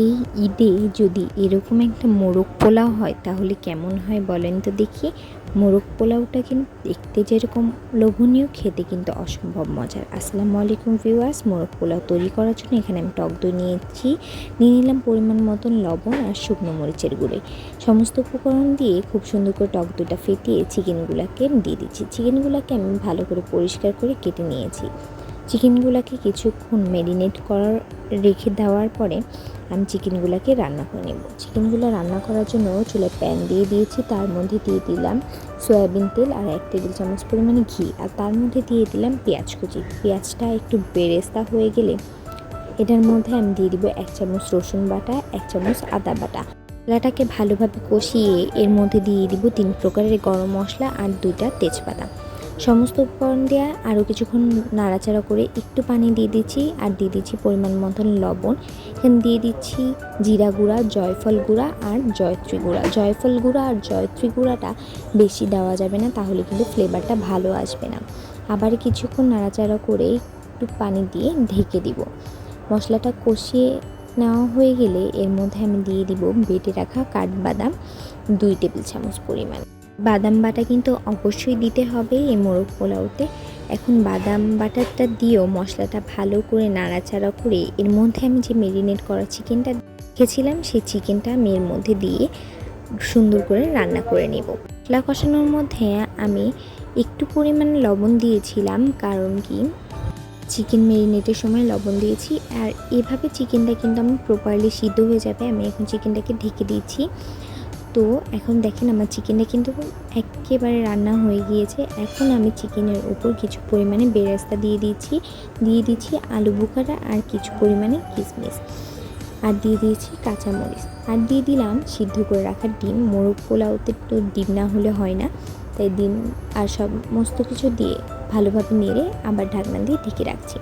এই ঈদে যদি এরকম একটা মোরগ পোলাও হয় তাহলে কেমন হয় বলেন তো দেখি। মোরগ পোলাওটা কিন্তু দেখতে যেরকম লোভনীয়, খেতে কিন্তু অসম্ভব মজার। আসসালামু আলাইকুম ভিউয়ার্স, মোরগ পোলাও তৈরি করার জন্য এখানে আমি টক দই নিয়ে নিলাম পরিমাণ মতন লবণ আর শুকনো মরিচের গুঁড়ো। সমস্ত উপকরণ দিয়ে খুব সুন্দর করে টক দইটা ফেটিয়ে চিকেনগুলোকে দিয়ে দিচ্ছি। চিকেনগুলোকে আমি ভালো করে পরিষ্কার করে কেটে নিয়েছি। চিকেনগুলোকে কিছুক্ষণ ম্যারিনেট রেখে দেওয়ার পরে আমি চিকেনগুলোকে রান্না করে নেব। চিকেনগুলো রান্না করার জন্য চুলায় প্যান দিয়ে দিয়েছি, তার মধ্যে দিয়ে দিলাম সয়াবিন তেল আর 1 টেবিল চামচ পরিমাণে ঘি, আর তার মধ্যে দিয়ে দিলাম পেঁয়াজ কুচি। পেঁয়াজটা একটু বেরেস্তা হয়ে গেলে এটার মধ্যে আমি দিয়ে দিব 1 চামচ রসুন বাটা, 1 চামচ আদা বাটা। মশলাটাকে ভালোভাবে কষিয়ে এর মধ্যে দিয়ে দিব 3 প্রকারের গরম মশলা আর 2টা তেজপাতা। সমস্ত উপকরণ দেওয়া আরও কিছুক্ষণ নাড়াচাড়া করে একটু পানি দিয়ে দিচ্ছি আর দিয়ে দিচ্ছি পরিমাণ মতন লবণ। এখানে দিয়ে দিচ্ছি জিরা গুঁড়া, জয়ফল গুঁড়া আর জয়ত্রী গুঁড়া। জয়ফল গুঁড়া আর জয়ত্রী গুঁড়াটা বেশি দেওয়া যাবে না, তাহলে কিন্তু ফ্লেভারটা ভালো আসবে না। আবার কিছুক্ষণ নাড়াচাড়া করে একটু পানি দিয়ে ঢেকে দিব। মশলাটা কষিয়ে নেওয়া হয়ে গেলে এর মধ্যে আমি দিয়ে দিব বেটে রাখা কাঠবাদাম 2 টেবিল চামচ পরিমাণ। বাদাম বাটা কিন্তু অবশ্যই দিতে হবে এই মোরগ পোলাওতে। এখন বাদাম বাটাটা দিয়েও মশলাটা ভালো করে নাড়াচাড়া করে এর মধ্যে আমি যে ম্যারিনেট করা চিকেনটা রেখেছিলাম সেই চিকেনটা আমি এর মধ্যে দিয়ে সুন্দর করে রান্না করে নেব। মশলা কষানোর মধ্যে আমি একটু পরিমাণে লবণ দিয়েছিলাম, কারণ কি চিকেন ম্যারিনেটের সময় লবণ দিয়েছি। আর এভাবে চিকেনটা কিন্তু আমার প্রপারলি সিদ্ধ হয়ে যাবে। আমি এখন চিকেনটাকে ঢেকে দিয়েছি। তো এখন দেখেন আমার চিকেনটা কিন্তু একেবারে রান্না হয়ে গিয়েছে। এখন আমি চিকেনের উপর কিছু পরিমাণে বেরেস্তা দিয়ে দিচ্ছি আলু বোখারা আর কিছু পরিমাণে কিশমিশ, আর দিয়ে দিয়েছি কাঁচামরিচ, আর দিয়ে দিলাম সিদ্ধ করে রাখা ডিম। মোরগ পোলাওতে তো ডিম না হলে হয় না, তাই ডিম আর সমস্ত কিছু দিয়ে ভালোভাবে নেড়ে আবার ঢাকনা দিয়ে ঢেকে রাখছি।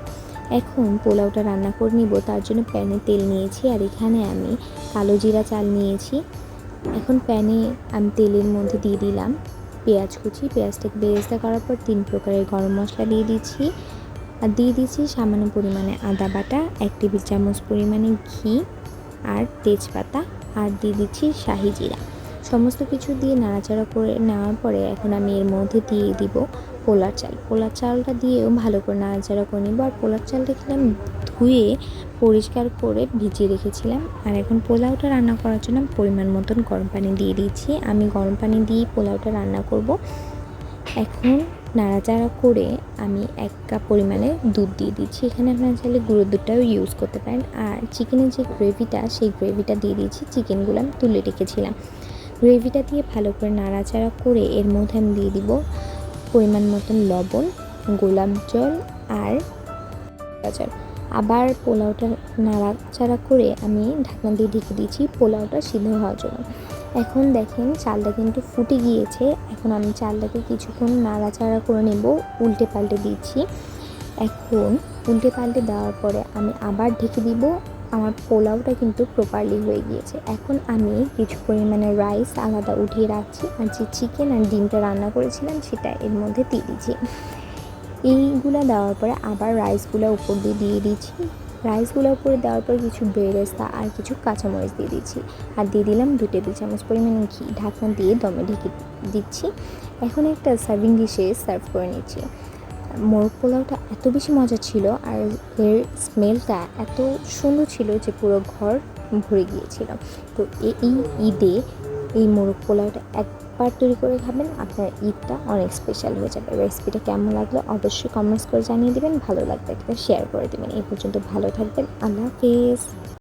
এখন পোলাওটা রান্না করে নিব, তার জন্য প্যানে তেল নিয়েছি আর এখানে আমি কালো জিরা চাল নিয়েছি। এখন প্যানে আমি তেলের মধ্যে দিয়ে দিলাম পেঁয়াজ কুচি। পেঁয়াজটাকে বেরেস্তা করার পর 3 প্রকারের গরম মশলা দিয়ে দিচ্ছি, আর দিয়ে দিচ্ছি সামান্য পরিমাণে আদা বাটা, 1 টেবিল চামচ পরিমাণে ঘি আর তেজপাতা, আর দিয়ে দিচ্ছি শাহি জিরা। সমস্ত কিছু দিয়ে নাড়াচাড়া করে নেওয়ার পরে এখন আমি এর মধ্যে দিয়ে দিব পোলার চাল। পোলার চালটা দিয়েও ভালো করে নাড়াচাড়া করে নিব। আর পোলার চালটা কিন্তু আমি ধুয়ে পরিষ্কার করে ভিজিয়ে রেখেছিলাম। আর এখন পোলাওটা রান্না করার জন্য পরিমাণ মতন গরম পানি দিয়ে দিচ্ছি। আমি গরম পানি দিয়ে পোলাওটা রান্না করব। এখন নাড়াচাড়া করে আমি 1 কাপ পরিমাণে দুধ দিয়ে দিচ্ছি। এখানে আপনারা চাইলে গুঁড়ো দুধটাও ইউজ করতে পারেন। আর চিকেনের যে গ্রেভিটা, সেই গ্রেভিটা দিয়ে দিয়েছি। চিকেনগুলো আমি তুলে রেখেছিলাম। গ্রেভিটা দিয়ে ভালো করে নাড়াচাড়া করে এর মধ্যে আমি দিয়ে দিব পরিমাণ মতন লবণ, গোলাপ জল আর গাজর। আবার পোলাওটা নাড়াচাড়া করে আমি ঢাকনা দিয়ে ঢেকে দিয়েছি পোলাওটা সিদ্ধ হওয়ার জন্য। এখন দেখেন চালটা কিন্তু ফুটে গিয়েছে। এখন আমি চালটাকে কিছুক্ষণ নাড়াচাড়া করে নেব, উল্টে পাল্টে দিচ্ছি। এখন উল্টে পাল্টে দেওয়ার পরে আমি আবার ঢেকে দিব। আমার পোলাওটা কিন্তু প্রপারলি হয়ে গিয়েছে। এখন আমি কিছু পরিমাণে রাইস আলাদা উঠিয়ে রাখছি, আর যে চিকেন আর ডিমটা রান্না করেছিলাম সেটা এর মধ্যে দিয়ে দিচ্ছি। এইগুলো দেওয়ার পরে আবার রাইসগুলো উপর দিয়ে দিচ্ছি। রাইসগুলো উপরে দেওয়ার পর কিছু বেরেস্তা আর কিছু কাঁচামরিচ দিয়ে দিচ্ছি, আর দিয়ে দিলাম 2 টেবিল চামচ পরিমাণে ঘি। ঢাকনা দিয়ে দমে ঢেকে দিচ্ছি। এখন একটা সার্ভিং ডিশে সার্ভ করে নিচ্ছি। মোরগ পোলাওটা এত বেশি মজা ছিল আর এর স্মেলটা এত সুন্দর ছিল যে পুরো ঘর ভরে গিয়েছিল। তো এই ঈদে এই মোরগ পোলাওটা একবার তৈরি করে খাবেন, আপনার ঈদটা অনেক স্পেশাল হয়ে যাবে। রেসিপিটা কেমন লাগলো অবশ্যই কমেন্টস করে জানিয়ে দেবেন, ভালো লাগলে একটা শেয়ার করে দেবেন। এই পর্যন্ত ভালো থাকবেন, আল্লাহ হাফেজ।